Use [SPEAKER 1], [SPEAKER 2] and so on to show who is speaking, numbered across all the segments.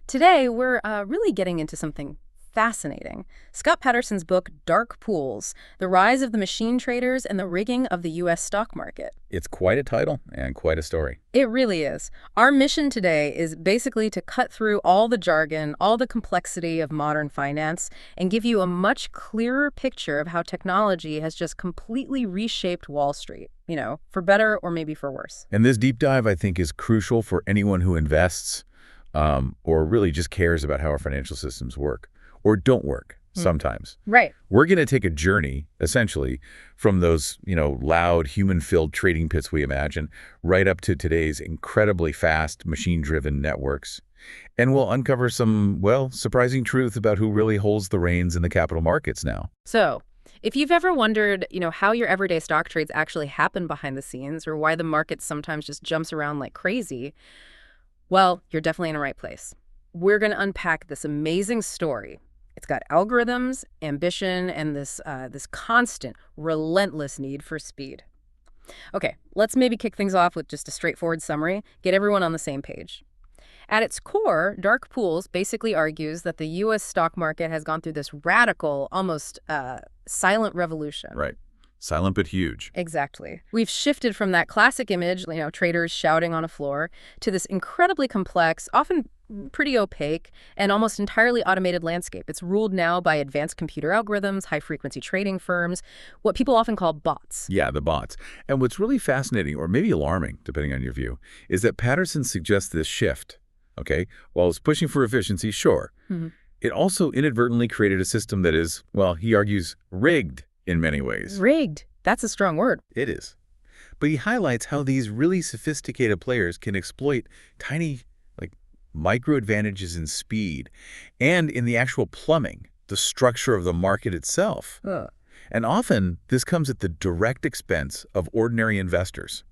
[SPEAKER 1] Today, we're really getting into something fascinating. Scott Patterson's book, Dark Pools, The Rise of the Machine Traders and the Rigging of the U.S. Stock Market.
[SPEAKER 2] It's quite a title and quite a story.
[SPEAKER 1] It really is. Our mission today is basically to cut through all the jargon, all the complexity of modern finance, and give you a much clearer picture of how technology has just completely reshaped Wall Street, for better or maybe for worse.
[SPEAKER 2] And this deep dive, I think, is crucial for anyone who invests or really just cares about how our financial systems work or don't work sometimes.
[SPEAKER 1] Right.
[SPEAKER 2] We're going to take a journey, essentially, from those, loud, human-filled trading pits we imagine, right up to today's incredibly fast, machine-driven networks. And we'll uncover some, surprising truth about who really holds the reins in the capital markets now.
[SPEAKER 1] So, if you've ever wondered, how your everyday stock trades actually happen behind the scenes or why the market sometimes just jumps around like crazy, well, you're definitely in the right place. We're going to unpack this amazing story. It's got algorithms, ambition, and this constant, relentless need for speed. Okay, let's maybe kick things off with just a straightforward summary, get everyone on the same page. At its core, Dark Pools basically argues that the U.S. stock market has gone through this radical, almost silent revolution.
[SPEAKER 2] Right. Silent but huge.
[SPEAKER 1] Exactly. We've shifted from that classic image, traders shouting on a floor, to this incredibly complex, often pretty opaque, and almost entirely automated landscape. It's ruled now by advanced computer algorithms, high-frequency trading firms, what people often call bots.
[SPEAKER 2] Yeah, the bots. And what's really fascinating, or maybe alarming, depending on your view, is that Patterson suggests this shift, okay? While it's pushing for efficiency, sure. It also inadvertently created a system that is, he argues, rigged in many ways.
[SPEAKER 1] Rigged. That's a strong word.
[SPEAKER 2] It is. But he highlights how these really sophisticated players can exploit tiny, micro advantages in speed and in the actual plumbing, the structure of the market itself. And often, this comes at the direct expense of ordinary investors.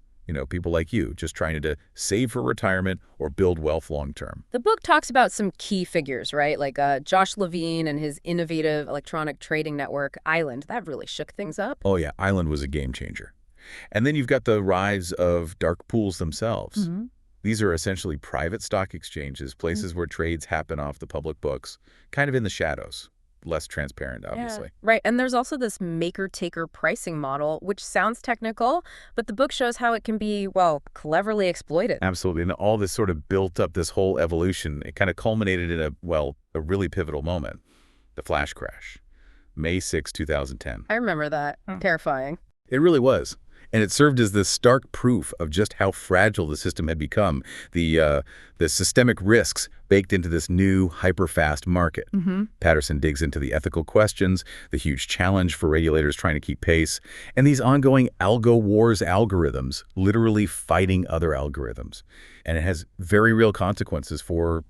[SPEAKER 2] People like you, just trying to save for retirement or build wealth long-term.
[SPEAKER 1] The book talks about some key figures, right? Like Josh Levine and his innovative electronic trading network, Island. That really shook things up.
[SPEAKER 2] Oh, yeah. Island was a game changer. And then you've got the rise of dark pools themselves. These are essentially private stock exchanges, places where trades happen off the public books, kind of in the shadows. Less transparent, obviously.
[SPEAKER 1] Yeah, right. And there's also this maker-taker pricing model, which sounds technical, but the book shows how it can be, cleverly exploited.
[SPEAKER 2] Absolutely. And all this sort of built up this whole evolution. It kind of culminated in a really pivotal moment, the flash crash, May 6, 2010.
[SPEAKER 1] I remember that. Terrifying.
[SPEAKER 2] It really was. And it served as this stark proof of just how fragile the system had become, the systemic risks baked into this new, hyper-fast market. Patterson digs into the ethical questions, the huge challenge for regulators trying to keep pace, and these ongoing algo wars algorithms literally fighting other algorithms. And it has very real consequences for,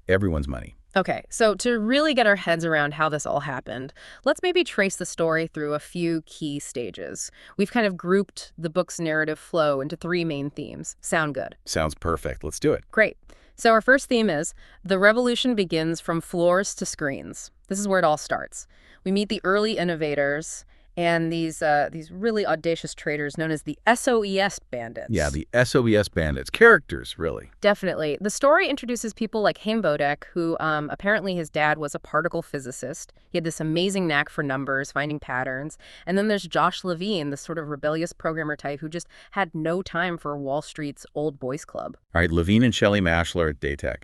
[SPEAKER 2] everyone's money.
[SPEAKER 1] Okay, so to really get our heads around how this all happened, let's maybe trace the story through a few key stages. We've kind of grouped the book's narrative flow into three main themes. Sound good?
[SPEAKER 2] Sounds perfect. Let's do it.
[SPEAKER 1] Great. So our first theme is, the revolution begins from floors to screens. This is where it all starts. We meet the early innovators and these really audacious traders known as the SOES Bandits.
[SPEAKER 2] Yeah, the SOES Bandits. Characters, really.
[SPEAKER 1] Definitely. The story introduces people like Haim Bodek, who apparently his dad was a particle physicist. He had this amazing knack for numbers, finding patterns. And then there's Josh Levine, this sort of rebellious programmer type who just had no time for Wall Street's old boys club.
[SPEAKER 2] All right, Levine and Shelley Mashler at Daytech.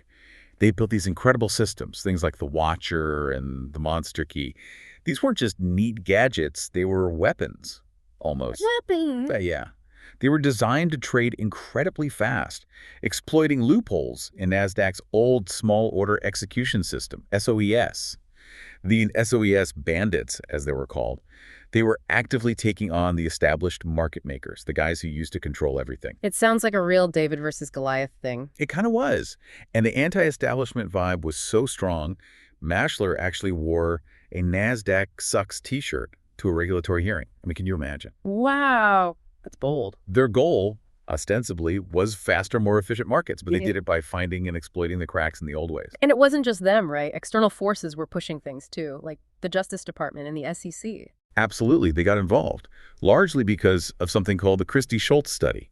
[SPEAKER 2] They built these incredible systems, things like the Watcher and the Monster Key. These weren't just neat gadgets, they were weapons, almost.
[SPEAKER 1] Weapons?
[SPEAKER 2] Yeah. They were designed to trade incredibly fast, exploiting loopholes in Nasdaq's old small order execution system, SOES. The SOES Bandits, as they were called, they were actively taking on the established market makers, the guys who used to control everything.
[SPEAKER 1] It sounds like a real David versus Goliath thing.
[SPEAKER 2] It kind of was. And the anti-establishment vibe was so strong, Mashler actually wore a Nasdaq sucks t-shirt to a regulatory hearing. I mean, can you imagine?
[SPEAKER 1] Wow. That's bold.
[SPEAKER 2] Their goal, ostensibly, was faster, more efficient markets, but they did it by finding and exploiting the cracks in the old ways.
[SPEAKER 1] And it wasn't just them, right? External forces were pushing things too, like the Justice Department and the SEC.
[SPEAKER 2] Absolutely, they got involved, largely because of something called the Christie-Schultz study.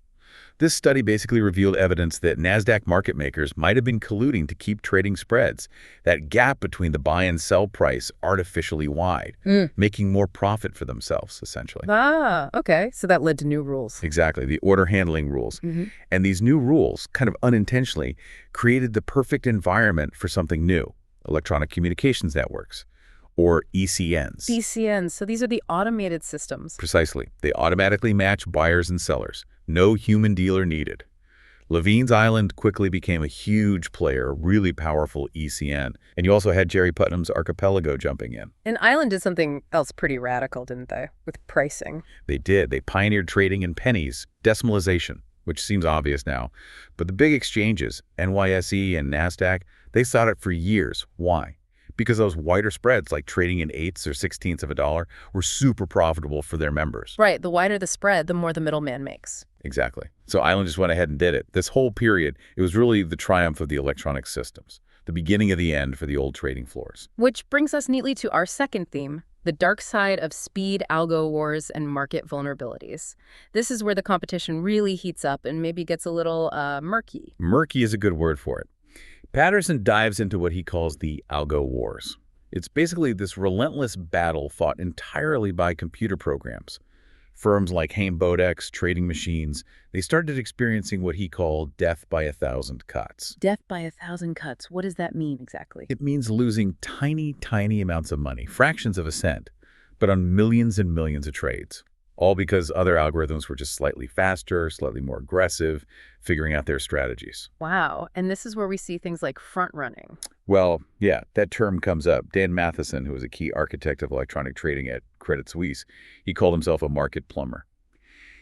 [SPEAKER 2] This study basically revealed evidence that Nasdaq market makers might have been colluding to keep trading spreads, that gap between the buy and sell price artificially wide, making more profit for themselves, essentially.
[SPEAKER 1] Ah, okay. So that led to new rules.
[SPEAKER 2] Exactly, the order handling rules. And these new rules, kind of unintentionally, created the perfect environment for something new, electronic communications networks, or ECNs.
[SPEAKER 1] ECNs, so these are the automated systems.
[SPEAKER 2] Precisely. They automatically match buyers and sellers. No human dealer needed. Levine's Island quickly became a huge player, a really powerful ECN. And you also had Jerry Putnam's Archipelago jumping in.
[SPEAKER 1] And Island did something else pretty radical, didn't they, with pricing?
[SPEAKER 2] They did. They pioneered trading in pennies, decimalization, which seems obvious now. But the big exchanges, NYSE and Nasdaq, they sought it for years. Why? Because those wider spreads, like trading in eighths or sixteenths of a dollar, were super profitable for their members.
[SPEAKER 1] Right. The wider the spread, the more the middleman makes.
[SPEAKER 2] Exactly. So Island just went ahead and did it. This whole period, it was really the triumph of the electronic systems, the beginning of the end for the old trading floors.
[SPEAKER 1] Which brings us neatly to our second theme, the dark side of speed, algo wars, and market vulnerabilities. This is where the competition really heats up and maybe gets a little murky.
[SPEAKER 2] Murky is a good word for it. Patterson dives into what he calls the algo wars. It's basically this relentless battle fought entirely by computer programs. Firms like Haim Bodek's trading machines, they started experiencing what he called death by 1,000 cuts.
[SPEAKER 1] Death by 1,000 cuts. What does that mean exactly?
[SPEAKER 2] It means losing tiny, tiny amounts of money, fractions of a cent, but on millions and millions of trades. All because other algorithms were just slightly faster, slightly more aggressive, figuring out their strategies.
[SPEAKER 1] Wow. And this is where we see things like front running.
[SPEAKER 2] Well, yeah, that term comes up. Dan Matheson, who was a key architect of electronic trading at Credit Suisse, he called himself a market plumber.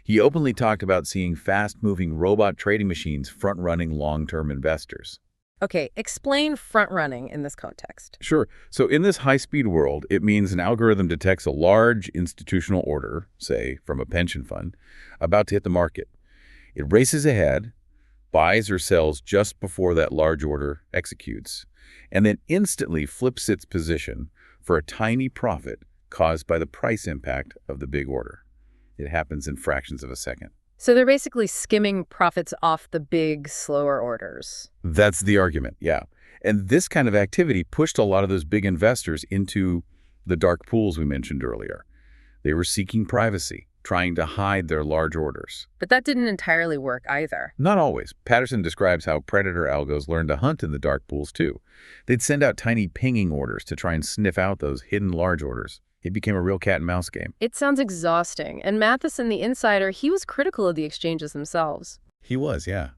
[SPEAKER 2] He openly talked about seeing fast-moving robot trading machines front-running long-term investors.
[SPEAKER 1] Okay, explain front running in this context.
[SPEAKER 2] Sure. So in this high-speed world, it means an algorithm detects a large institutional order, say from a pension fund, about to hit the market. It races ahead, buys or sells just before that large order executes, and then instantly flips its position for a tiny profit caused by the price impact of the big order. It happens in fractions of a second.
[SPEAKER 1] So they're basically skimming profits off the big, slower orders.
[SPEAKER 2] That's the argument, yeah. And this kind of activity pushed a lot of those big investors into the dark pools we mentioned earlier. They were seeking privacy, trying to hide their large orders.
[SPEAKER 1] But that didn't entirely work either.
[SPEAKER 2] Not always. Patterson describes how predator algos learned to hunt in the dark pools too. They'd send out tiny pinging orders to try and sniff out those hidden large orders. It became a real cat and mouse game.
[SPEAKER 1] It sounds exhausting. And Matheson, the insider, he was critical of the exchanges themselves.
[SPEAKER 2] He was, yeah.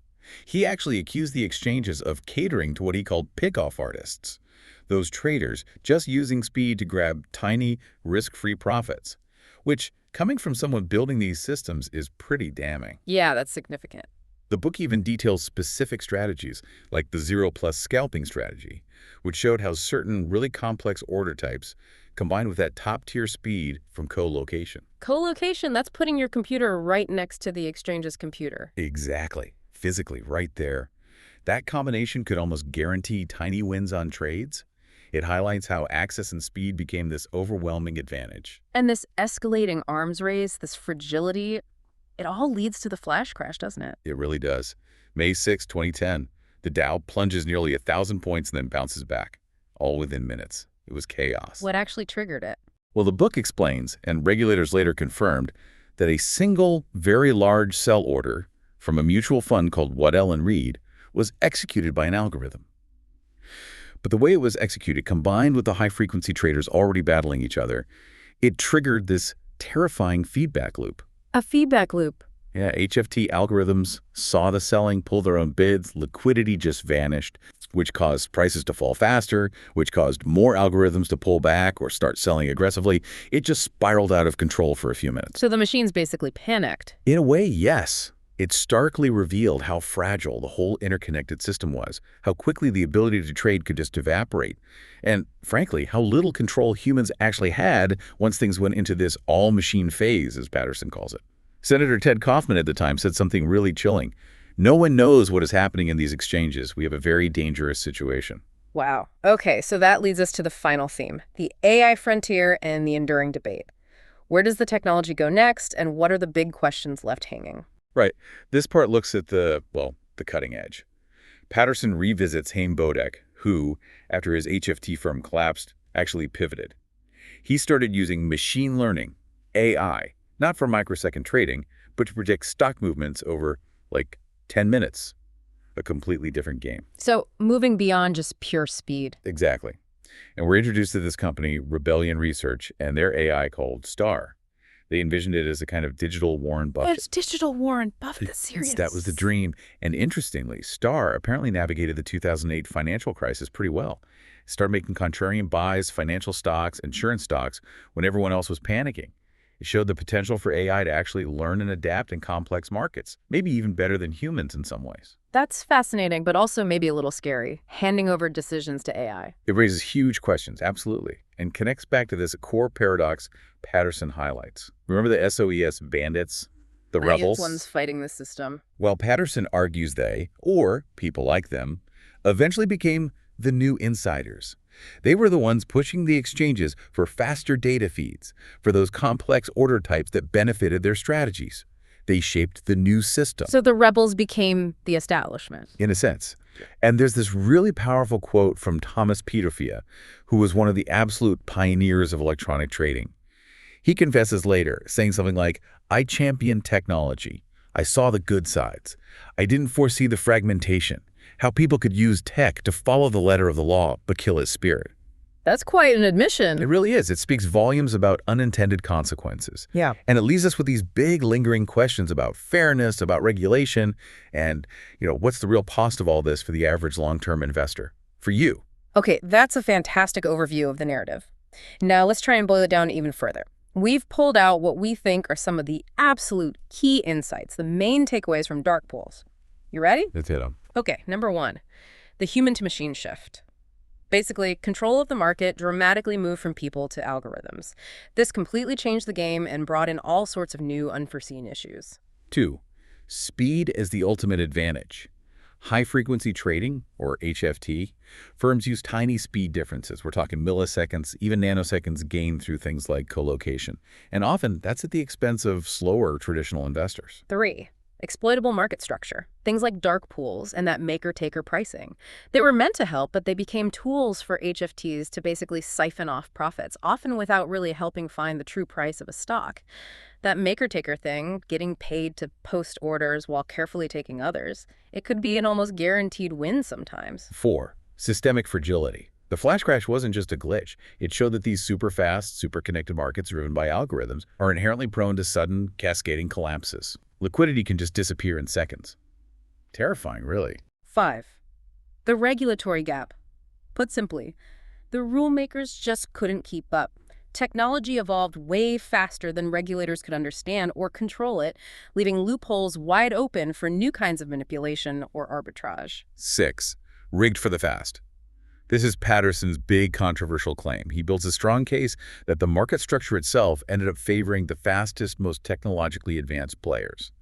[SPEAKER 2] He actually accused the exchanges of catering to what he called pick-off artists. Those traders just using speed to grab tiny, risk-free profits. Which, coming from someone building these systems, is pretty damning.
[SPEAKER 1] Yeah, that's significant.
[SPEAKER 2] The book even details specific strategies, like the zero-plus scalping strategy, which showed how certain really complex order types combined with that top-tier speed from co-location.
[SPEAKER 1] Co-location, that's putting your computer right next to the exchange's computer.
[SPEAKER 2] Exactly. Physically, right there. That combination could almost guarantee tiny wins on trades. It highlights how access and speed became this overwhelming advantage.
[SPEAKER 1] And this escalating arms race, this fragility, it all leads to the flash crash, doesn't it?
[SPEAKER 2] It really does. May 6, 2010, the Dow plunges nearly 1,000 points and then bounces back, all within minutes. It was chaos.
[SPEAKER 1] What actually triggered it?
[SPEAKER 2] Well, the book explains, and regulators later confirmed, that a single, very large sell order from a mutual fund called Waddell & Reed was executed by an algorithm. But the way it was executed, combined with the high-frequency traders already battling each other, it triggered this terrifying feedback loop.
[SPEAKER 1] A feedback loop.
[SPEAKER 2] Yeah, HFT algorithms saw the selling, pull their own bids, liquidity just vanished, which caused prices to fall faster, which caused more algorithms to pull back or start selling aggressively. It just spiraled out of control for a few minutes.
[SPEAKER 1] So the machines basically panicked.
[SPEAKER 2] In a way, yes. It starkly revealed how fragile the whole interconnected system was, how quickly the ability to trade could just evaporate, and, frankly, how little control humans actually had once things went into this all-machine phase, as Patterson calls it. Senator Ted Kaufman at the time said something really chilling. No one knows what is happening in these exchanges. We have a very dangerous situation.
[SPEAKER 1] Wow. Okay, so that leads us to the final theme, the AI frontier and the enduring debate. Where does the technology go next, and what are the big questions left hanging?
[SPEAKER 2] Right. This part looks at the cutting edge. Patterson revisits Haim Bodek, who, after his HFT firm collapsed, actually pivoted. He started using machine learning, AI, not for microsecond trading, but to predict stock movements over, like, 10 minutes. A completely different game.
[SPEAKER 1] So moving beyond just pure speed.
[SPEAKER 2] Exactly. And we're introduced to this company, Rebellion Research, and their AI called STAR. They envisioned it as a kind of digital Warren Buffett.
[SPEAKER 1] It's digital Warren Buffett, serious.
[SPEAKER 2] That was the dream. And interestingly, STAR apparently navigated the 2008 financial crisis pretty well. Started making contrarian buys, financial stocks, insurance stocks, when everyone else was panicking. It showed the potential for AI to actually learn and adapt in complex markets, maybe even better than humans in some ways.
[SPEAKER 1] That's fascinating, but also maybe a little scary, handing over decisions to AI.
[SPEAKER 2] It raises huge questions, absolutely, and connects back to this core paradox Patterson highlights. Remember the SOES bandits, the rebels?
[SPEAKER 1] Ones fighting the system.
[SPEAKER 2] Well, Patterson argues they, or people like them, eventually became the new insiders. They were the ones pushing the exchanges for faster data feeds, for those complex order types that benefited their strategies. They shaped the new system.
[SPEAKER 1] So the rebels became the establishment.
[SPEAKER 2] In a sense. And there's this really powerful quote from Thomas Peterfia, who was one of the absolute pioneers of electronic trading. He confesses later, saying something like, "I championed technology. I saw the good sides. I didn't foresee the fragmentation, how people could use tech to follow the letter of the law but kill its spirit."
[SPEAKER 1] That's quite an admission.
[SPEAKER 2] It really is. It speaks volumes about unintended consequences.
[SPEAKER 1] Yeah.
[SPEAKER 2] And it leaves us with these big lingering questions about fairness, about regulation, and, what's the real cost of all this for the average long-term investor? For you.
[SPEAKER 1] Okay, that's a fantastic overview of the narrative. Now let's try and boil it down even further. We've pulled out what we think are some of the absolute key insights, the main takeaways from dark pools. You ready?
[SPEAKER 2] Let's hit them.
[SPEAKER 1] Okay, number one, the human-to-machine shift. Basically, control of the market dramatically moved from people to algorithms. This completely changed the game and brought in all sorts of new, unforeseen issues.
[SPEAKER 2] 2. Speed as the ultimate advantage. High-frequency trading, or HFT, firms use tiny speed differences. We're talking milliseconds, even nanoseconds gained through things like colocation. And often, that's at the expense of slower traditional investors.
[SPEAKER 1] 3. Exploitable market structure. Things like dark pools and that maker-taker pricing. They were meant to help, but they became tools for HFTs to basically siphon off profits, often without really helping find the true price of a stock. That maker-taker thing, getting paid to post orders while carefully taking others, it could be an almost guaranteed win sometimes.
[SPEAKER 2] 4. Systemic fragility. The flash crash wasn't just a glitch. It showed that these super-fast, super-connected markets driven by algorithms are inherently prone to sudden, cascading collapses. Liquidity can just disappear in seconds. Terrifying, really.
[SPEAKER 1] 5. The regulatory gap. Put simply, the rule makers just couldn't keep up. Technology evolved way faster than regulators could understand or control it, leaving loopholes wide open for new kinds of manipulation or arbitrage.
[SPEAKER 2] 6. Rigged for the fast. This is Patterson's big controversial claim. He builds a strong case that the market structure itself ended up favoring the fastest, most technologically advanced players.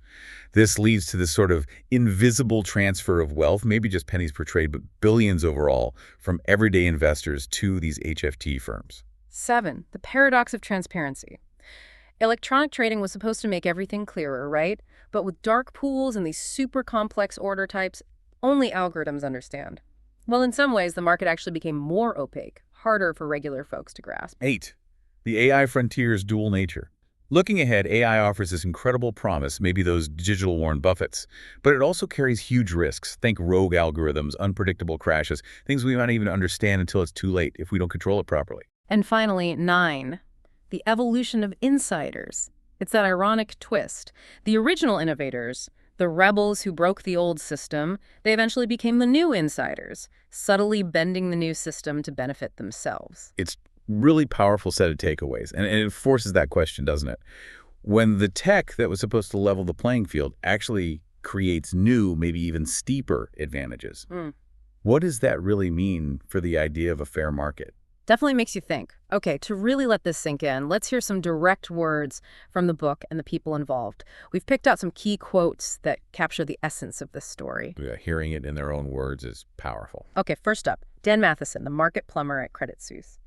[SPEAKER 2] This leads to this sort of invisible transfer of wealth, maybe just pennies per trade, but billions overall, from everyday investors to these HFT firms.
[SPEAKER 1] 7. The paradox of transparency. Electronic trading was supposed to make everything clearer, right? But with dark pools and these super complex order types, only algorithms understand. Well, in some ways, the market actually became more opaque, harder for regular folks to grasp.
[SPEAKER 2] 8. The AI frontier's dual nature. Looking ahead, AI offers this incredible promise, maybe those digital Warren Buffetts, but it also carries huge risks. Think rogue algorithms, unpredictable crashes, things we might not even understand until it's too late if we don't control it properly.
[SPEAKER 1] And finally, 9. The evolution of insiders. It's that ironic twist. The original innovators, the rebels who broke the old system, they eventually became the new insiders, subtly bending the new system to benefit themselves.
[SPEAKER 2] It's really powerful set of takeaways, and it forces that question, doesn't it? When the tech that was supposed to level the playing field actually creates new, maybe even steeper advantages, what does that really mean for the idea of a fair market?
[SPEAKER 1] Definitely makes you think. Okay, to really let this sink in, let's hear some direct words from the book and the people involved. We've picked out some key quotes that capture the essence of this story.
[SPEAKER 2] Yeah, hearing it in their own words is powerful.
[SPEAKER 1] Okay, first up, Dan Matheson, the market plumber at Credit Suisse.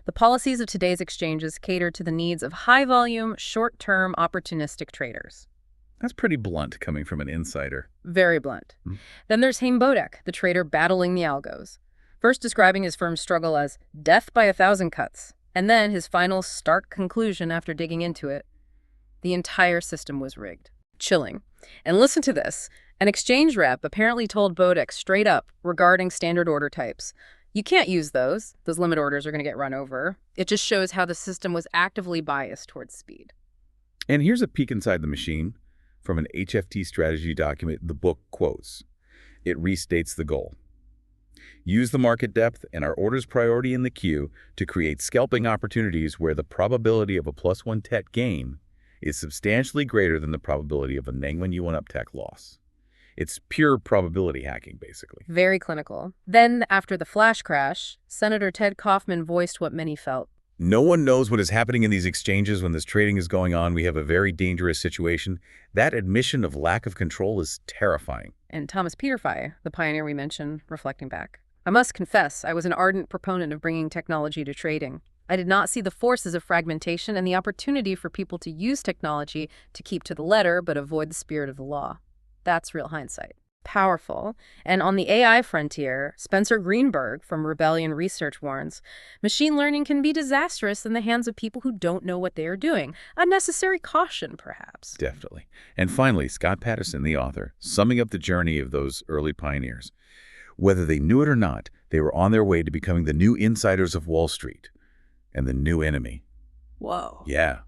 [SPEAKER 1] The policies of today's exchanges cater to the needs of high-volume, short-term, opportunistic traders.
[SPEAKER 2] That's pretty blunt coming from an insider.
[SPEAKER 1] Very blunt.
[SPEAKER 2] Hmm.
[SPEAKER 1] Then there's Haim Bodek, the trader battling the algos. First describing his firm's struggle as death by 1,000 cuts, and then his final stark conclusion after digging into it: the entire system was rigged. Chilling. And listen to this. An exchange rep apparently told Bodek straight up regarding standard order types, "You can't use those. Those limit orders are going to get run over." It just shows how the system was actively biased towards speed.
[SPEAKER 2] And here's a peek inside the machine from an HFT strategy document the book quotes. It restates the goal. Use the market depth and our orders priority in the queue to create scalping opportunities where the probability of a +1 tet gain is substantially greater than the probability of a -1 U1 uptack loss. It's pure probability hacking, basically.
[SPEAKER 1] Very clinical. Then, after the flash crash, Senator Ted Kaufman voiced what many felt.
[SPEAKER 2] No one knows what is happening in these exchanges when this trading is going on. We have a very dangerous situation. That admission of lack of control is terrifying.
[SPEAKER 1] And Thomas Peterfy, the pioneer we mentioned, reflecting back: "I must confess, I was an ardent proponent of bringing technology to trading. I did not see the forces of fragmentation and the opportunity for people to use technology to keep to the letter but avoid the spirit of the law." That's real hindsight. Powerful. And on the AI frontier, Spencer Greenberg from Rebellion Research warns, machine learning can be disastrous in the hands of people who don't know what they are doing. Unnecessary caution, perhaps.
[SPEAKER 2] Definitely. And finally, Scott Patterson, the author, summing up the journey of those early pioneers. Whether they knew it or not, they were on their way to becoming the new insiders of Wall Street and the new enemy.
[SPEAKER 1] Whoa.
[SPEAKER 2] Yeah,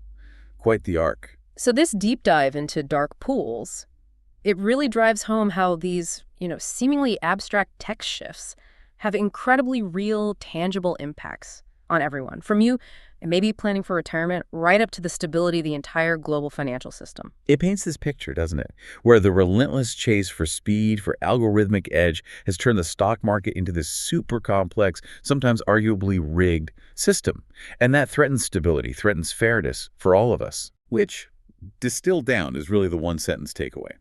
[SPEAKER 2] quite the arc.
[SPEAKER 1] So this deep dive into dark pools, it really drives home how these, seemingly abstract tech shifts have incredibly real, tangible impacts on everyone, from you and maybe planning for retirement right up to the stability of the entire global financial system.
[SPEAKER 2] It paints this picture, doesn't it? Where the relentless chase for speed, for algorithmic edge, has turned the stock market into this super complex, sometimes arguably rigged system. And that threatens stability, threatens fairness for all of us, which, distilled down, is really the one-sentence takeaway.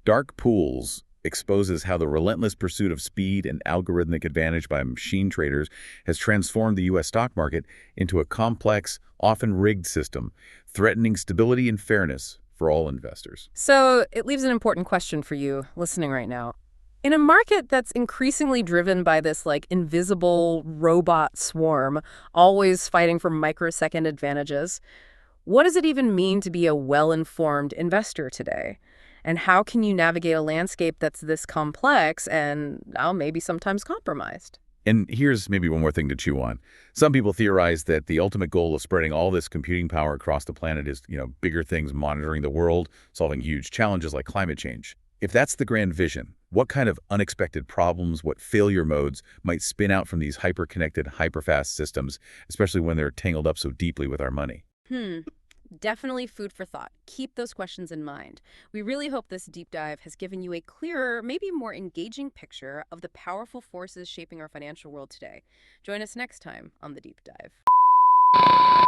[SPEAKER 2] Dark Pools exposes how the relentless pursuit of speed and algorithmic advantage by machine traders has transformed the U.S. stock market into a complex, often rigged system, threatening stability and fairness for all investors.
[SPEAKER 1] So it leaves an important question for you listening right now. In a market that's increasingly driven by this invisible robot swarm, always fighting for microsecond advantages, what does it even mean to be a well-informed investor today? And how can you navigate a landscape that's this complex and maybe sometimes compromised?
[SPEAKER 2] And here's maybe one more thing to chew on. Some people theorize that the ultimate goal of spreading all this computing power across the planet is, bigger things monitoring the world, solving huge challenges like climate change. If that's the grand vision, what kind of unexpected problems, what failure modes might spin out from these hyper-connected, hyper-fast systems, especially when they're tangled up so deeply with our money?
[SPEAKER 1] Definitely food for thought. Keep those questions in mind. We really hope this deep dive has given you a clearer, maybe more engaging picture of the powerful forces shaping our financial world today. Join us next time on The Deep Dive.